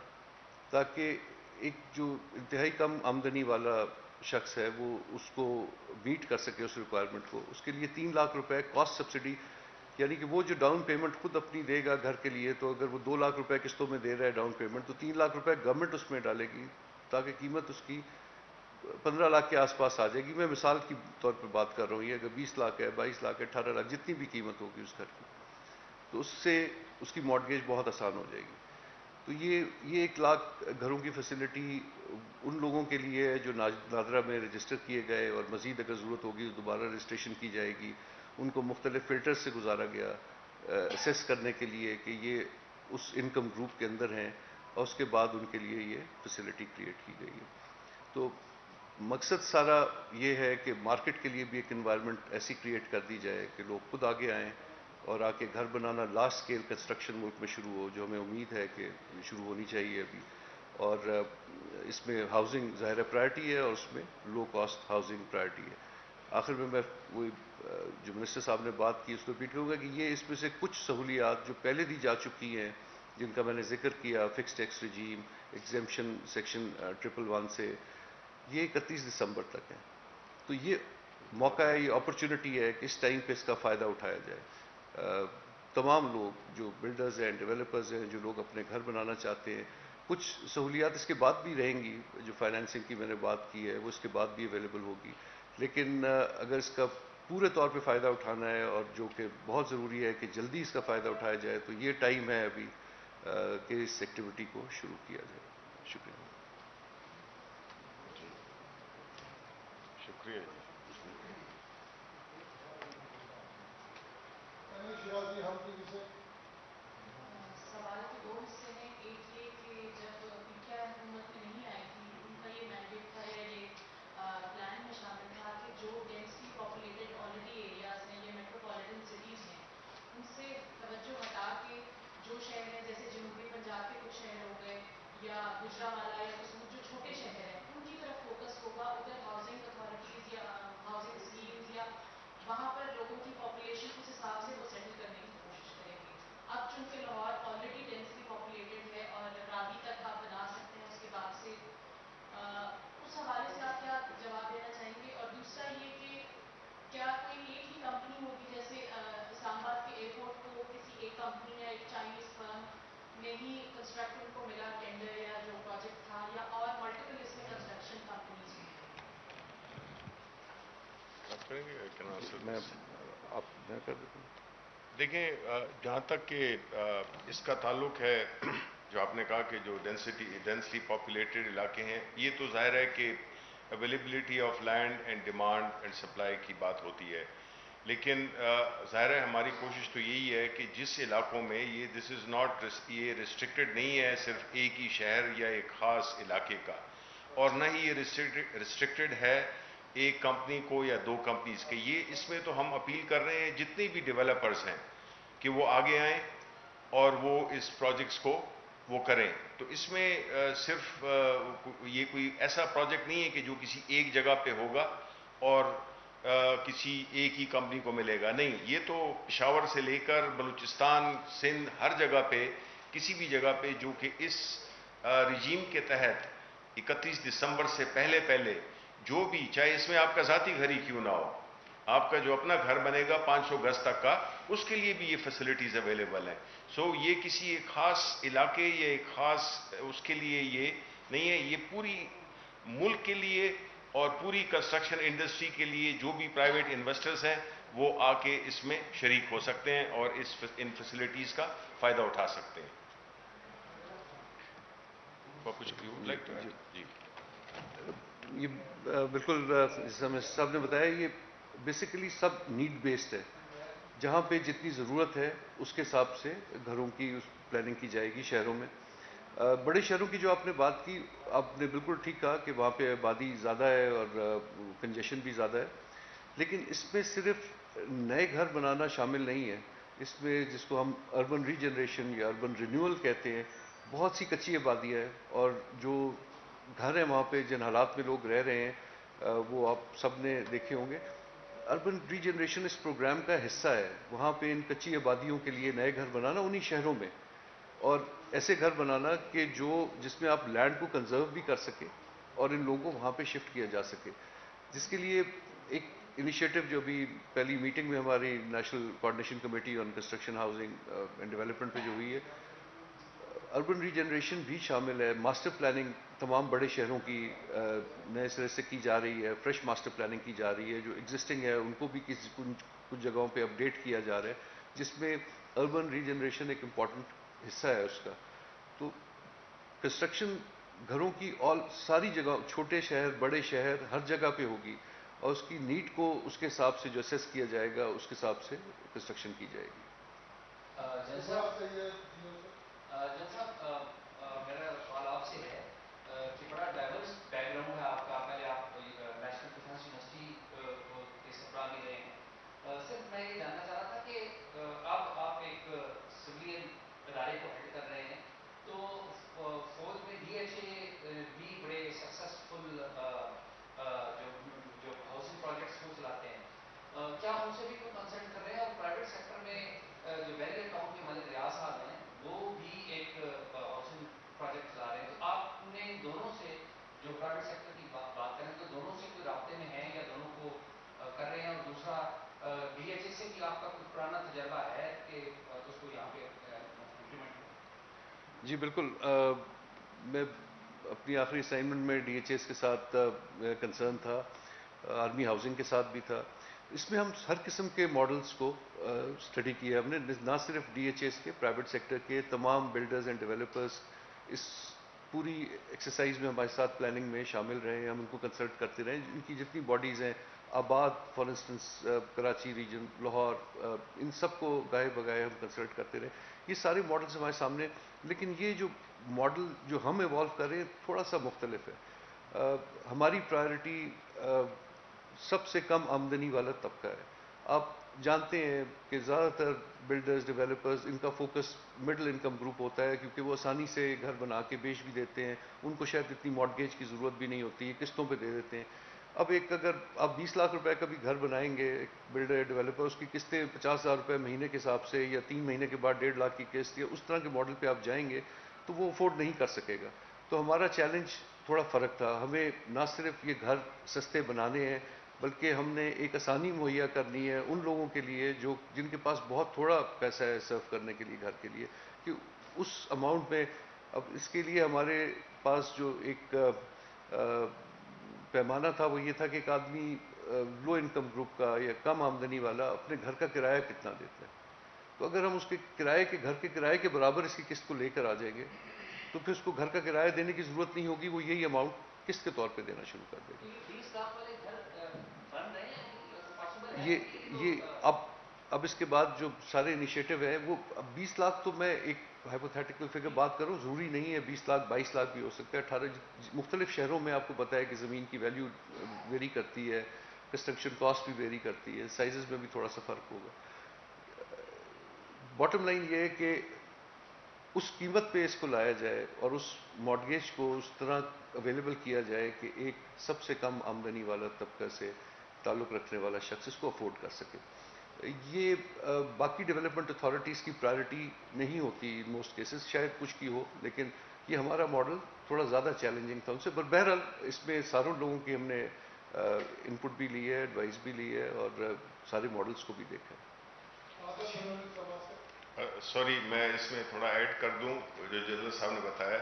تاکہ ایک جو انتہائی کم آمدنی والا شخص ہے وہ اس کو میٹ کر سکے اس ریکوائرمنٹ کو. اس کے لیے 3 لاکھ روپے کاسٹ سبسڈی, یعنی کہ وہ جو ڈاؤن پیمنٹ خود اپنی دے گا گھر کے لیے, تو اگر وہ 2 لاکھ روپے قسطوں میں دے رہا ہے ڈاؤن پیمنٹ, تو 3 لاکھ روپے گورنمنٹ اس میں ڈالے گی تاکہ قیمت اس کی 15 لاکھ کے آس پاس آ جائے گی. میں مثال کی طور پہ بات کر رہا ہوں. یہ اگر 20 لاکھ ہے, 22 لاکھ ہے, 18 لاکھ, جتنی بھی قیمت ہوگی اس گھر کی, تو اس سے اس کی مارٹگیج بہت آسان ہو جائے گی. تو یہ 1,00,000 گھروں کی فیسلٹی ان لوگوں کے لیے ہے جو نادرا میں رجسٹر کیے گئے، اور مزید اگر ضرورت ہوگی تو دوبارہ رجسٹریشن کی جائے گی. ان کو مختلف فلٹر سے گزارا گیا اسیس کرنے کے لیے کہ یہ اس انکم گروپ کے اندر ہیں، اور اس کے بعد ان کے لیے یہ فیسلٹی کریٹ کی گئی ہے. تو مقصد سارا یہ ہے کہ مارکیٹ کے لیے بھی ایک انوائرمنٹ ایسی کریٹ کر دی جائے کہ لوگ خود آگے آئیں اور آ کے گھر بنانا. لارج اسکیل کنسٹرکشن ملک میں شروع ہو، جو ہمیں امید ہے کہ شروع ہونی چاہیے ابھی. اور اس میں ہاؤسنگ ظاہر پرائرٹی ہے، اور اس میں لو کاسٹ ہاؤسنگ پرائرٹی ہے. آخر میں وہی جو منسٹر صاحب نے بات کی اس کو ریپیٹ کروں گا کہ یہ اس میں سے کچھ سہولیات جو پہلے دی جا چکی ہیں، جن کا میں نے ذکر کیا، فکس ٹیکس رجیم، ایگزیمپشن سیکشن 111 سے، یہ 31 دسمبر تک ہے. تو یہ موقع ہے، یہ اپرچونٹی ہے کہ اس ٹائم پہ اس کا فائدہ اٹھایا جائے. تمام لوگ جو بلڈرز ہیں، ڈیولپرز ہیں، جو لوگ اپنے گھر بنانا چاہتے ہیں، کچھ سہولیات اس کے بعد بھی رہیں گی. جو فائنینسنگ کی میں نے بات کی ہے وہ اس کے بعد بھی اویلیبل ہوگی. لیکن اگر اس کا پورے طور پہ فائدہ اٹھانا ہے، اور جو کہ بہت ضروری ہے کہ جلدی اس کا فائدہ اٹھایا جائے، تو یہ ٹائم ہے ابھی کہ اس ایکٹیویٹی کو شروع کیا جائے. شکریہ. شکریہ جی. سوال کے دو حصے ہیں. ایک یہ کہ جب پی ٹی آئی حکومت میں نہیں آئی تھی، ان کا یہ مینڈیٹ تھا یا یہ پلان میں شامل تھا کہ جو ڈینسلی پاپولیٹڈ آلریڈی ایریاز ہیں یا میٹروپولیٹن سٹیز ہیں، ان سے توجہ ہٹا کے جو شہر ہیں، جیسے جنوبی پنجاب کے کچھ شہر ہو گئے یا گجرانوالہ یا قصور، جو چھوٹے شہر ہیں، ان کی طرف فوکس ہوگا. ادھر ہاؤسنگ اتھارٹیز یا ہاؤسنگ اسکیمز یا وہاں پر لوگوں کی پاپولیشن اس حساب سے وہ سیٹل کرنے کی کوشش کریں گے. اب چونکہ لاہور آلریڈی ڈینسلی پاپولیٹڈ ہے اور راوی تک آپ بنا سکتے ہیں اس کے بعد سے، اس حوالے سے آپ کیا جواب دینا چاہیں گے؟ اور دوسرا یہ کہ کیا کوئی ایک ہی کمپنی ہوگی، جیسے اسلام آباد کے ایئرپورٹ کو کسی ایک کمپنی یا ایک چائنیز فرم نے ہی کنسٹرکٹ ان کو ملا ٹینڈر یا جو پروجیکٹ تھا، یا اور ملٹیپل اس میں کنسٹرکشن کمپنیز ہیں؟ آپ کریں گے کہ ناصر؟ میں کر دیتا ہوں. دیکھیں، جہاں تک کہ اس کا تعلق ہے، جو آپ نے کہا کہ جو ڈینسلی پاپولیٹڈ علاقے ہیں، یہ تو ظاہر ہے کہ availability of land and demand and supply کی بات ہوتی ہے. لیکن ظاہر ہے ہماری کوشش تو یہی ہے کہ جس علاقوں میں یہ ریسٹرکٹڈ نہیں ہے صرف ایک ہی شہر یا ایک خاص علاقے کا، اور نہ ہی یہ ریسٹرکٹڈ ہے ایک کمپنی کو یا دو کمپنیز کے. یہ اس میں تو ہم اپیل کر رہے ہیں جتنے بھی ڈیولپرز ہیں کہ وہ آگے آئیں اور وہ اس پروجیکٹس کو وہ کریں. تو اس میں صرف یہ کوئی ایسا پروجیکٹ نہیں ہے کہ جو کسی ایک جگہ پہ ہوگا اور کسی ایک ہی کمپنی کو ملے گا. نہیں، یہ تو پشاور سے لے کر بلوچستان، سندھ، ہر جگہ پہ، کسی بھی جگہ پہ جو کہ اس رجیم کے تحت 31 دسمبر سے پہلے جو بھی، چاہے اس میں آپ کا ذاتی گھر ہی کیوں نہ ہو، آپ کا جو اپنا گھر بنے گا 500 گز تک کا، اس کے لیے بھی یہ فیسلٹیز اویلیبل ہیں. یہ کسی ایک خاص علاقے یا ایک خاص اس کے لیے یہ نہیں ہے، یہ پوری ملک کے لیے اور پوری کنسٹرکشن انڈسٹری کے لیے جو بھی پرائیویٹ انویسٹرز ہیں وہ آ کے اس میں شریک ہو سکتے ہیں اور ان فیسلٹیز کا فائدہ اٹھا سکتے ہیں. جی. یہ بالکل جیسا منسٹر صاحب نے بتایا، یہ بیسیکلی سب نیڈ بیسڈ ہے. جہاں پہ جتنی ضرورت ہے اس کے حساب سے گھروں کی پلاننگ کی جائے گی شہروں میں. بڑے شہروں کی جو آپ نے بات کی، آپ نے بالکل ٹھیک کہا کہ وہاں پہ آبادی زیادہ ہے اور کنجیشن بھی زیادہ ہے. لیکن اس میں صرف نئے گھر بنانا شامل نہیں ہے. اس میں جس کو ہم اربن ری جنریشن یا اربن رینیول کہتے ہیں، بہت سی کچی آبادی ہے، اور جو گھر ہیں وہاں پہ جن حالات میں لوگ رہ رہے ہیں وہ آپ سب نے دیکھے ہوں گے. اربن ری جنریشن اس پروگرام کا حصہ ہے. وہاں پہ ان کچی آبادیوں کے لیے نئے گھر بنانا انہی شہروں میں، اور ایسے گھر بنانا کہ جس میں آپ لینڈ کو کنزرو بھی کر سکے اور ان لوگوں کو وہاں پہ شفٹ کیا جا سکے. جس کے لیے ایک انیشیٹو جو ابھی پہلی میٹنگ میں ہماری national coordination committee on construction housing and development پہ جو ہوئی ہے، اربن ری جنریشن بھی شامل ہے. ماسٹر پلاننگ تمام بڑے شہروں کی نئے سرے سے کی جا رہی ہے، فریش ماسٹر پلاننگ کی جا رہی ہے. جو ایگزسٹنگ ہے ان کو بھی کچھ جگہوں پہ اپڈیٹ کیا جا رہا ہے، جس میں اربن ری جنریشن ایک امپورٹنٹ حصہ ہے اس کا. تو کنسٹرکشن گھروں کی ساری جگہ، چھوٹے شہر بڑے شہر ہر جگہ پہ ہوگی، اور اس کی نیڈ کو اس کے حساب سے جو اسیس کیا جائے گا اس کے حساب سے کنسٹرکشن کی جائے گی. جن صاحب میرا سوال آپ سے ہے کہ بڑا ڈائیورس بیک گراؤنڈ ہے آپ کا. پہلے آپ نیشنل ڈیفینس یونیورسٹی کے سربراہ بھی رہے ہیں. صرف میں یہ جاننا چاہ رہا تھا کہ اب آپ ایک سویلین ادارے کو ہیڈ کر رہے ہیں، تو فوج میں ڈی ایچ اے بھی بڑے سکسیسفل جو ہاؤسنگ پروجیکٹس وہ چلاتے ہیں. کیا ان سے بھی کوئی کنسلٹ کر رہے ہیں؟ اور پرائیویٹ سیکٹر میں جو بیریر ٹاؤن کے ملک ریاض صاحب ہیں وہ بھی ایک ہاؤسنگ پروجیکٹ چلا رہے ہیں. تو آپ نے دونوں سے جو پرائیویٹ سیکٹر کی بات کریں تو دونوں سے کوئی رابطے میں ہیں یا دونوں کو کر رہے ہیں؟ اور دوسرا ڈی ایچ اے سے بھی آپ کا کوئی پرانا تجربہ ہے کہ اس کو یہاں پہ امپلیمنٹ ہو؟ جی بالکل. میں اپنی آخری اسائنمنٹ میں ڈی ایچ ایس کے ساتھ کنسرن تھا، آرمی ہاؤسنگ کے ساتھ بھی تھا. اس میں ہم ہر قسم کے ماڈلز کو اسٹڈی کیا. ہم نے نہ صرف ڈی ایچ ایس کے، پرائیویٹ سیکٹر کے تمام بلڈرز اینڈ ڈیولپرز اس پوری ایکسرسائز میں ہمارے ساتھ پلاننگ میں شامل رہے ہیں. ہم ان کو کنسلٹ کرتے رہے. ان کی جتنی باڈیز ہیں، آباد for instance, Karachi region, Lahore, ان سب کو گائے بگائے ہم کنسلٹ کرتے رہے. یہ سارے ماڈلز ہمارے سامنے، لیکن یہ جو ماڈل جو ہم ایوالو کر رہے ہیں تھوڑا سا مختلف ہے. ہماری پرائرٹی سب سے کم آمدنی والا طبقہ ہے. آپ جانتے ہیں کہ زیادہ تر بلڈرز، ڈیولپرز، ان کا فوکس مڈل انکم گروپ ہوتا ہے، کیونکہ وہ آسانی سے گھر بنا کے بیچ بھی دیتے ہیں. ان کو شاید اتنی مارٹگیج کی ضرورت بھی نہیں ہوتی، قسطوں پہ دے دیتے ہیں. اب اگر آپ 20 لاکھ روپے کا بھی گھر بنائیں گے، ایک بلڈر یا ڈیولپر، اس کی قسطیں 50,000 روپے مہینے کے حساب سے، یا 3 مہینے کے بعد 1.5 لاکھ کی قسط، یا اس طرح کے ماڈل پہ آپ جائیں گے تو وہ افورڈ نہیں کر سکے گا. تو ہمارا چیلنج تھوڑا فرق تھا. ہمیں نہ صرف یہ گھر سستے بنانے ہیں، بلکہ ہم نے ایک آسانی مہیا کرنی ہے ان لوگوں کے لیے جن کے پاس بہت تھوڑا پیسہ ہے سرو کرنے کے لیے گھر کے لیے، کہ اس اماؤنٹ میں. اب اس کے لیے ہمارے پاس جو ایک پیمانہ تھا وہ یہ تھا کہ ایک آدمی لو انکم گروپ کا یا کم آمدنی والا اپنے گھر کا کرایہ کتنا دیتا ہے. تو اگر ہم اس کے گھر کے کرائے کے برابر اس کی قسط کو لے کر آ جائیں گے تو پھر اس کو گھر کا کرایہ دینے کی ضرورت نہیں ہوگی. وہ یہی اماؤنٹ قسط کے طور پہ دینا شروع کر دے گا. 20 لاکھ والے گھر بن رہے ہیں پاسبل ہے؟ یہ اب اس کے بعد جو سارے انیشیٹو ہیں وہ اب 20 لاکھ تو میں ایک ہائپوتھیٹیکل فگر بات کروں، ضروری نہیں ہے 20 لاکھ 22 لاکھ بھی ہو سکتا ہے. 18 مختلف شہروں میں آپ کو پتہ ہے کہ زمین کی ویلیو ویری کرتی ہے، کنسٹرکشن کاسٹ بھی ویری کرتی ہے، سائزز میں بھی تھوڑا سا فرق ہوگا. باٹم لائن یہ ہے کہ اس قیمت پہ اس کو لایا جائے اور اس مارٹگیج کو اس طرح اویلیبل کیا جائے کہ ایک سب سے کم آمدنی والا طبقہ سے تعلق رکھنے والا شخص اس کو افورڈ کر سکے. یہ باقی ڈیولپمنٹ اتھارٹیز کی پرائرٹی نہیں ہوتی ان موسٹ کیسز، شاید کچھ کی ہو، لیکن یہ ہمارا ماڈل تھوڑا زیادہ چیلنجنگ تھا ان سے. پر بہرحال اس میں ساروں لوگوں کی ہم نے انپٹ بھی لی ہے، ایڈوائس بھی لی ہے، اور سارے ماڈلز کو بھی دیکھا ہے. سوری، میں اس میں تھوڑا ایڈ کر دوں. جو جنرل صاحب نے بتایا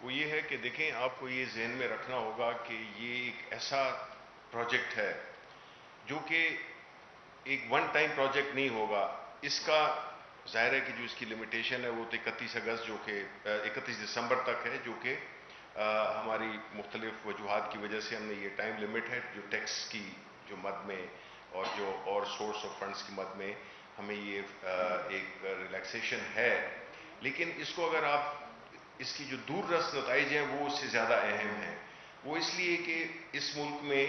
وہ یہ ہے کہ دیکھیں، آپ کو یہ ذہن میں رکھنا ہوگا کہ یہ ایک ایسا پروجیکٹ ہے جو کہ ایک ون ٹائم پروجیکٹ نہیں ہوگا. اس کا ظاہر ہے کہ جو اس کی لمیٹیشن ہے وہ تو 31 اگست جو کہ 31 دسمبر تک ہے، جو کہ ہماری مختلف وجوہات کی وجہ سے ہم نے یہ ٹائم لمٹ ہے جو ٹیکس کی جو مد میں اور سورس آف فنڈز کی مد میں ہمیں یہ ایک ریلیکسیشن ہے. لیکن اس کو اگر آپ اس کی جو دور رس نتائج ہیں وہ اس سے زیادہ اہم ہیں. وہ اس لیے کہ اس ملک میں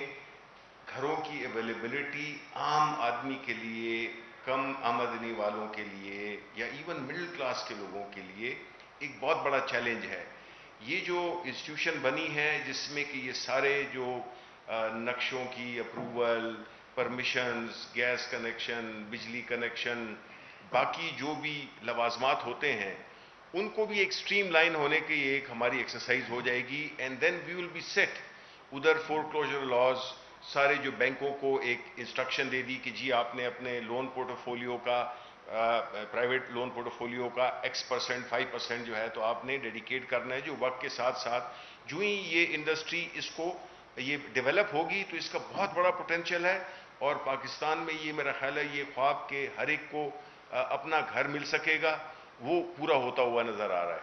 گھروں کی اویلیبلٹی عام آدمی کے لیے، کم آمدنی والوں کے لیے، یا ایون مڈل کلاس کے لوگوں کے لیے ایک بہت بڑا چیلنج ہے. یہ جو انسٹیٹیوشن بنی ہے جس میں کہ یہ سارے جو نقشوں کی اپروول، پرمیشنز، گیس کنیکشن، بجلی کنیکشن، باقی جو بھی لوازمات ہوتے ہیں ان کو بھی ایک سٹریم لائن ہونے کی ایک ہماری ایکسرسائز ہو جائے گی. And then we will be set. ادھر فور کلوجر لاز سارے جو بینکوں کو ایک انسٹرکشن دے دی کہ جی آپ نے اپنے لون پورٹو فولیو کا، پرائیویٹ لون پورٹو فولیو کا X% 5% جو ہے تو آپ نے ڈیڈیکیٹ کرنا ہے. جو وقت کے ساتھ ساتھ جو ہی یہ انڈسٹری اس کو یہ ڈیولپ ہوگی تو اس کا بہت بڑا پوٹینشیل ہے. اور پاکستان میں یہ میرا خیال ہے یہ خواب کہ ہر ایک کو اپنا گھر مل سکے گا، وہ پورا ہوتا ہوا نظر آ رہا ہے.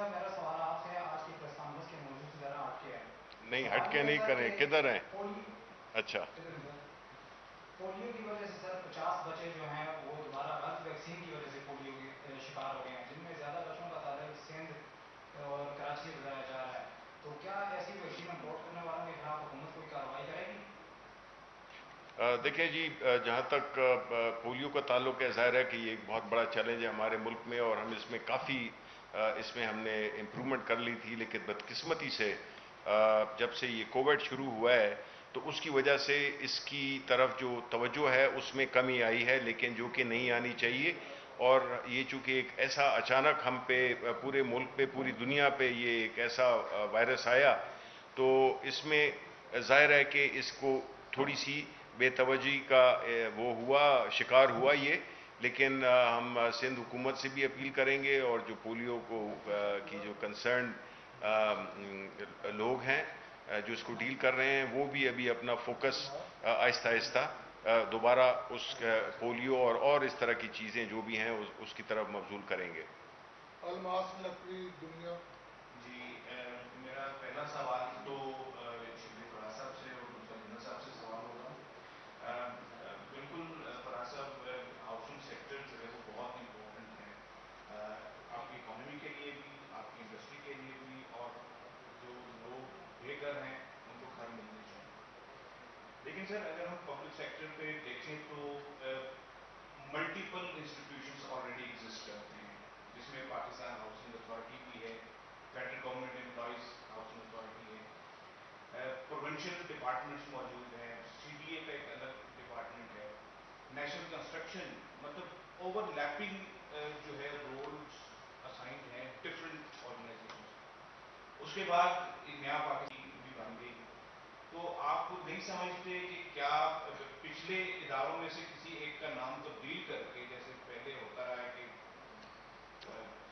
صاحب میرا سوال آپ سے آج کی پریس کانفرنس کے موضوع سے ذرا ہٹ کے ہے. نہیں ہٹ کے نہیں کریں, کدھر ہیں؟ اچھا پولیو کی وجہ سے سر 50 بچے جو ہیں وہ دوبارہ غلط ویکسین کی وجہ سے پولیو کے شکار ہو گئے ہیں, جن میں زیادہ بچوں کا تعداد سندھ اور کراچی سے بتایا جا رہا ہے. تو کیا ایسی ویکسین امپورٹ کرنے والوں کے خلاف حکومت کوئی کارروائی کرے گی؟ دیکھیں جی, جہاں تک پولیو کا تعلق ہے, ظاہر ہے کہ یہ ایک بہت بڑا چیلنج ہے ہمارے ملک میں, اور ہم اس میں کافی اس میں ہم نے امپرومنٹ کر لی تھی, لیکن بدقسمتی سے جب سے یہ کووڈ شروع ہوا ہے تو اس کی وجہ سے اس کی طرف جو توجہ ہے اس میں کمی آئی ہے, لیکن جو کہ نہیں آنی چاہیے. اور یہ چونکہ ایک ایسا اچانک ہم پہ, پورے ملک پہ, پوری دنیا پہ یہ ایک ایسا وائرس آیا, تو اس میں ظاہر ہے کہ اس کو تھوڑی سی بے توجہی کا وہ ہوا, شکار ہوا یہ. لیکن ہم سندھ حکومت سے بھی اپیل کریں گے, اور جو پولیو کو کی جو کنسرن لوگ ہیں جو اس کو ڈیل کر رہے ہیں, وہ بھی ابھی اپنا فوکس آہستہ آہستہ دوبارہ اس پولیو اور اس طرح کی چیزیں جو بھی ہیں اس کی طرف مبذول کریں گے. الماس لکڑی دنیا. جی, میرا پہلا سوال تو فراز صاحب سے اور دوسرا جنرل صاحب سے سوال ہوگا. بالکل فراز صاحب, ہاؤسنگ سیکٹر جو ہے وہ بہت امپورٹنٹ ہے آپ کی اکانومی کے لیے بھی, آپ کی انڈسٹری کے لیے بھی, اور جو لوگ بے گھر ہیں ان کو گھر ملنے چاہیے. لیکن سر اگر ہم پبلک سیکٹر پہ دیکھیں تو ملٹیپل انسٹیٹیوشنس آلریڈی ایگزسٹ کرتے ہیں, جس میں پاکستان ہاؤسنگ اتھارٹی بھی ہے, federal government employees housing authority ہے, پروونشل ڈپارٹمنٹس موجود ہیں, سی ڈی اے کا ایک الگ ڈپارٹمنٹ ہے, نیشنل کنسٹرکشن, مطلب اوور لیپنگ جو ہے رولز اسائنڈ ہیں ڈفرینٹ آرگنائزیشن. اس کے بعد ایک نیا پاکستان بھی بن گئی. تو آپ نہیں سمجھتے کہ کیا پچھلے اداروں میں سے کسی ایک کا نام تبدیل کر کے, جیسے پہلے ہوتا رہا ہے کہ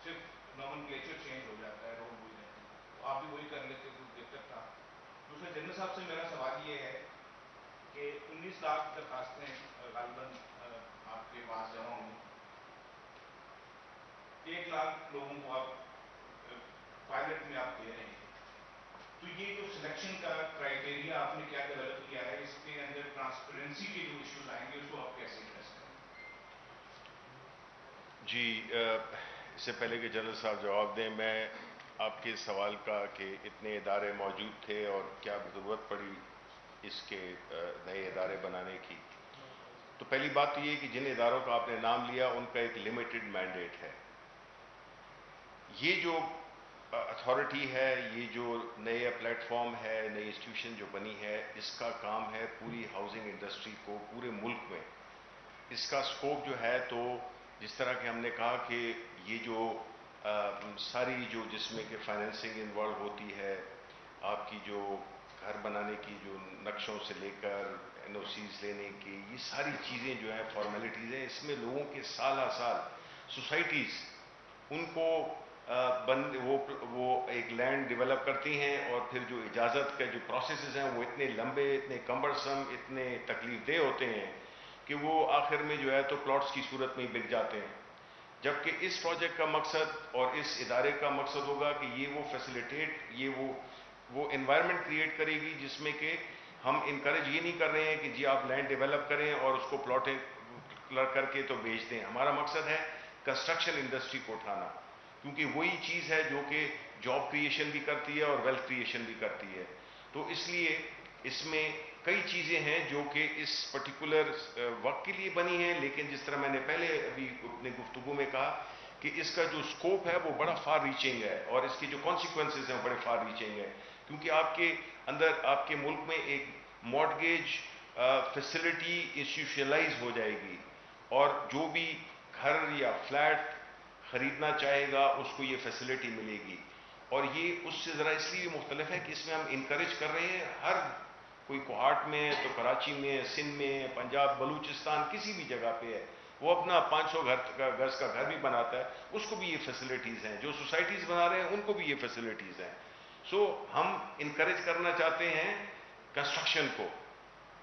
صرف نومنکلیچر چینج ہو جاتا ہے, رول بھول جاتے ہیں, تو آپ بھی وہی کر لیتے تو بہتر تھا. دوسرے جنرل صاحب سے میرا سوال یہ ہے کہ 19 لاکھ درخواستیں غالباً آپ کے پاس جمع ہوں, 1 لاکھ لوگوں کو آپ پائلٹ میں آپ دے رہے ہیں, تو یہ جو سلیکشن کا کرائٹیریا آپ نے کیا ڈیولپ کیا ہے, اس کے اندر ٹرانسپیرنسی کے جو ایشوز آئیں گے اس کو آپ کیسے ایڈریس کریں؟ جی, اس سے پہلے کہ جنرل صاحب جواب دیں, میں آپ کے سوال کا کہ اتنے ادارے موجود تھے اور کیا ضرورت پڑی اس کے نئے ادارے بنانے کی, تو پہلی بات تو یہ کہ جن اداروں کا آپ نے نام لیا ان کا ایک لمیٹڈ مینڈیٹ ہے. یہ جو اتھارٹی ہے, یہ جو نئے پلیٹ فارم ہے, نئی انسٹیٹیوشن جو بنی ہے, اس کا کام ہے پوری ہاؤسنگ انڈسٹری کو پورے ملک میں, اس کا سکوپ جو ہے, تو جس طرح کہ ہم نے کہا کہ یہ جو ساری جو جس میں کہ فائنینسنگ انوالو ہوتی ہے, آپ کی جو گھر بنانے کی جو نقشوں سے لے کر این او سیز لینے کی, یہ ساری چیزیں جو ہیں فارمیلٹیز ہیں, اس میں لوگوں کے سالہ سال سوسائٹیز ان کو وہ ایک لینڈ ڈیولپ کرتی ہیں, اور پھر جو اجازت کے جو پروسیسز ہیں وہ اتنے لمبے, اتنے کمبرسم, اتنے تکلیف دہ ہوتے ہیں کہ وہ آخر میں جو ہے تو پلاٹس کی صورت میں ہی بک جاتے ہیں. جبکہ اس پروجیکٹ کا مقصد اور اس ادارے کا مقصد ہوگا کہ یہ وہ فیسیلیٹیٹ, یہ وہ انوائرمنٹ کریٹ کرے گی جس میں کہ ہم انکریج یہ نہیں کر رہے ہیں کہ جی آپ لینڈ ڈیولپ کریں اور اس کو پلاٹیں کر کے تو بیچ دیں. ہمارا مقصد ہے کنسٹرکشن انڈسٹری کو اٹھانا, کیونکہ وہی چیز ہے جو کہ جاب کریشن بھی کرتی ہے اور ویلتھ کریشن بھی کرتی ہے. تو اس لیے اس میں کئی چیزیں ہیں جو کہ اس پرٹیکولر وقت کے لیے بنی ہیں, لیکن جس طرح میں نے پہلے ابھی اپنی گفتگو میں کہا کہ اس کا جو اسکوپ ہے وہ بڑا فار ریچنگ ہے, اور اس کی جو کانسیکوینسز ہیں وہ بڑے فار ریچنگ ہیں, کیونکہ آپ کے اندر, آپ کے ملک میں ایک مارٹگیج فیسلٹی انسٹیٹیوشنلائز ہو جائے گی, اور جو بھی گھر یا فلیٹ خریدنا چاہے گا اس کو یہ فیسلٹی ملے گی. اور یہ اس سے ذرا اس لیے مختلف ہے کہ اس میں ہم انکریج کر رہے ہیں, ہر کوئی کوہاٹ میں ہے تو کراچی میں ہے, سندھ میں ہے, پنجاب, بلوچستان, کسی بھی جگہ پہ ہے, وہ اپنا 500 گز کا گھر بھی بناتا ہے, اس کو بھی یہ فیسلٹیز ہیں. جو سوسائٹیز بنا رہے ہیں ان کو بھی یہ فیسلٹیز ہیں. سو ہم انکریج کرنا چاہتے ہیں کنسٹرکشن کو,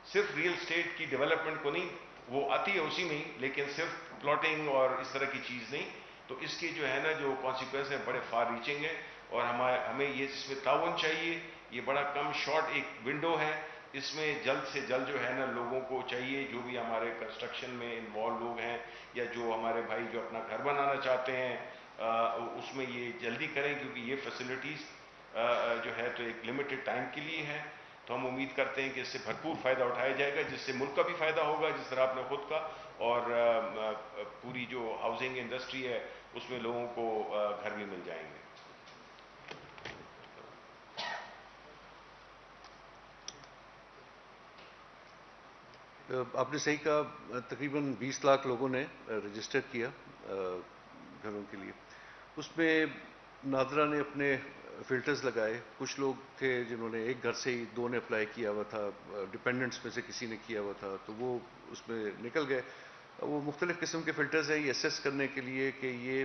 صرف ریئل اسٹیٹ کی ڈیولپمنٹ کو نہیں, وہ آتی ہے اسی میں, لیکن صرف پلاٹنگ اور اس طرح کی چیز نہیں, تو اس کے جو ہے نا جو کانسیکوینس ہیں بڑے فار ریچنگ ہیں، اور ہمیں یہ اس میں تعاون چاہیے. یہ بڑا کم شارٹ ایک ونڈو ہے، اس میں جلد سے جلد جو ہے نا لوگوں کو چاہیے، جو بھی ہمارے کنسٹرکشن میں انوالو لوگ ہیں یا جو ہمارے بھائی جو اپنا گھر بنانا چاہتے ہیں اس میں یہ جلدی کریں، کیونکہ یہ فیسلٹیز جو ہے تو ایک لمیٹڈ ٹائم کے لیے ہے. تو ہم امید کرتے ہیں کہ اس سے بھرپور فائدہ اٹھایا جائے گا، جس سے ملک کا بھی فائدہ ہوگا جس طرح آپ نے خود کا، اور پوری جو ہاؤسنگ انڈسٹری ہے اس میں لوگوں کو گھر بھی مل جائیں گے. آپ نے صحیح کہا، تقریباً 20 لاکھ لوگوں نے رجسٹر کیا گھروں کے لیے. اس میں نادرا نے اپنے فلٹرز لگائے. کچھ لوگ تھے جنہوں نے ایک گھر سے ہی 2 نے اپلائی کیا ہوا تھا، ڈپینڈنٹس میں سے کسی نے کیا ہوا تھا، تو وہ اس میں نکل گئے. وہ مختلف قسم کے فلٹرز ہیں یہ اسیس کرنے کے لیے کہ یہ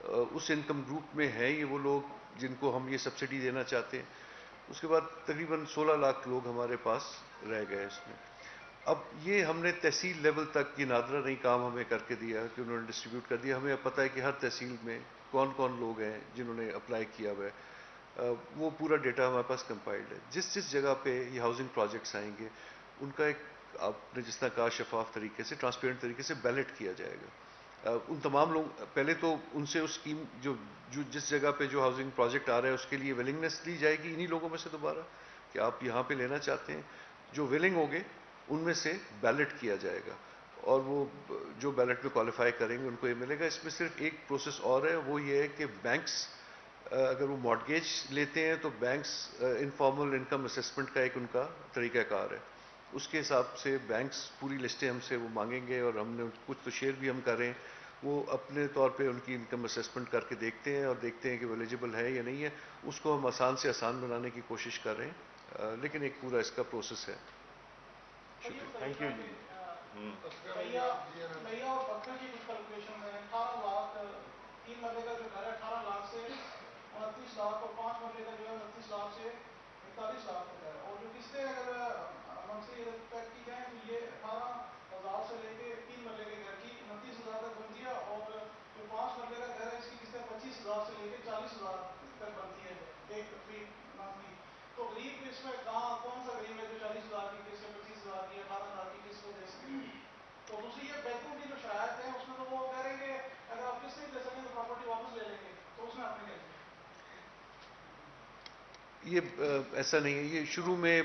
اس انکم گروپ میں ہیں یہ وہ لوگ جن کو ہم یہ سبسڈی دینا چاہتے ہیں. اس کے بعد تقریباً 16 لاکھ لوگ ہمارے پاس رہ گئے اس میں. اب یہ ہم نے تحصیل لیول تک، یہ نادرا نہیں کام ہمیں کر کے دیا کہ انہوں نے ڈسٹریبیوٹ کر دیا. ہمیں اب پتہ ہے کہ ہر تحصیل میں کون کون لوگ ہیں جنہوں نے اپلائی کیا ہوا ہے. وہ پورا ڈیٹا ہمارے پاس کمپائلڈ ہے. جس جس جگہ پہ یہ ہاؤسنگ پروجیکٹس آئیں گے ان کا ایک، آپ نے جس طرح کہا، شفاف طریقے سے، ٹرانسپیرنٹ طریقے سے بیلٹ کیا جائے گا. ان تمام لوگ پہلے تو ان سے اس اسکیم جو جس جگہ پہ جو ہاؤسنگ پروجیکٹ آ رہا ہے اس کے لیے ولنگنیس لی جائے گی انہی لوگوں میں سے دوبارہ کہ آپ یہاں پہ لینا چاہتے ہیں. جو ولنگ ہوں گے ان میں سے بیلٹ کیا جائے گا، اور وہ جو بیلٹ میں کوالیفائی کریں گے ان کو یہ ملے گا. اس میں صرف ایک پروسیس اور ہے، وہ یہ ہے کہ بینکس اگر وہ مارٹگیج لیتے ہیں تو بینکس انفارمل انکم اسسمنٹ کا ایک ان کا طریقہ کار ہے. اس کے حساب سے بینکس پوری لسٹیں ہم سے وہ مانگیں گے، اور ہم نے کچھ تو شیئر بھی ہم کر رہے ہیں. وہ اپنے طور پہ ان کی انکم اسسمنٹ کر کے دیکھتے ہیں اور دیکھتے ہیں کہ وہ ایلیجیبل ہے یا نہیں ہے. اس کو ہم آسان سے آسان بنانے کی کوشش کر رہے ہیں، لیکن ایک پورا اس کا پروسیس ہے. تھینک یو جی. نیا اور پتھر کی کچھ کیلکولیشن ہے. 18 لاکھ 3 مرلے کا جو گھر ہے 18 لاکھ سے 29 لاکھ، اور 5 مرلے کا جو ہے 29 لاکھ سے 41 لاکھ تک ہے. اور جو قسطیں اگر منتھلی پیک کی جائیں تو یہ 18,000 سے لے کے 3 مرلے کے گھر کی 29,000 تک بنتی ہے، اور جو 5 مرلے کا گھر ہے اس کی قسطیں 25,000 سے لے کے 40,000 تک بنتی ہے ایک منتھلی. تو غریب اس میں کہاں کون سا غریب ہے جو 40,000 کی قسط، 25,000 کی، 18,000 کی قسط کو دے سکے؟ تو دوسری یہ بینکوں کی جو شرائط ہیں اس میں تو وہ کہہ رہے ہیں کہ اگر آپ قسط نہیں دے سکیں تو پراپرٹی واپس لے لیں گے. تو اس میں آپ نے کیا کیا؟ یہ ایسا نہیں ہے. یہ شروع میں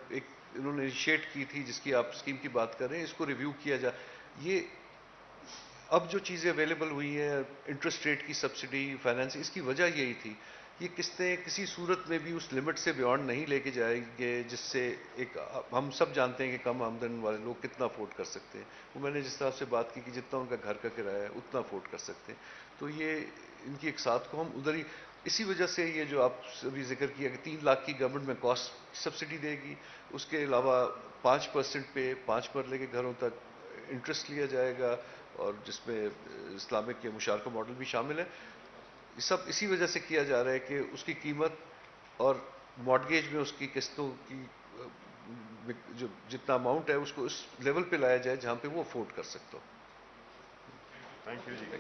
ایک انہوں نے انیشیٹ کی تھی جس کی آپ اسکیم کی بات کر رہے ہیں، اس کو ریویو کیا جائے. یہ اب جو چیزیں اویلیبل ہوئی ہیں، انٹرسٹ ریٹ کی سبسڈی، فائنینسنگ، اس کی وجہ یہی تھی. یہ قسطیں کسی صورت میں بھی اس لمٹ سے بیانڈ نہیں لے کے جائیں گے جس سے ایک، ہم سب جانتے ہیں کہ کم آمدن والے لوگ کتنا افورڈ کر سکتے ہیں. وہ میں نے جس طرح سے بات کی کہ جتنا ان کا گھر کا کرایہ ہے اتنا افورڈ کر سکتے ہیں. تو یہ ان کی ایک ساتھ کو ہم ادھر ہی، اسی وجہ سے یہ جو آپ ابھی ذکر کیا کہ 3 لاکھ کی گورنمنٹ میں کاسٹ سبسڈی دے گی، اس کے علاوہ 5% پہ 5 مرلے کے گھروں تک انٹرسٹ لیا جائے گا، اور جس میں اسلامک کے مشارکہ ماڈل بھی شامل ہے. یہ سب اسی وجہ سے کیا جا رہا ہے کہ اس کی قیمت اور مارٹگیج میں اس کی قسطوں کی جو جتنا اماؤنٹ ہے اس کو اس لیول پہ لایا جائے جہاں پہ وہ افورڈ کر سکتا ہو. Thank you G.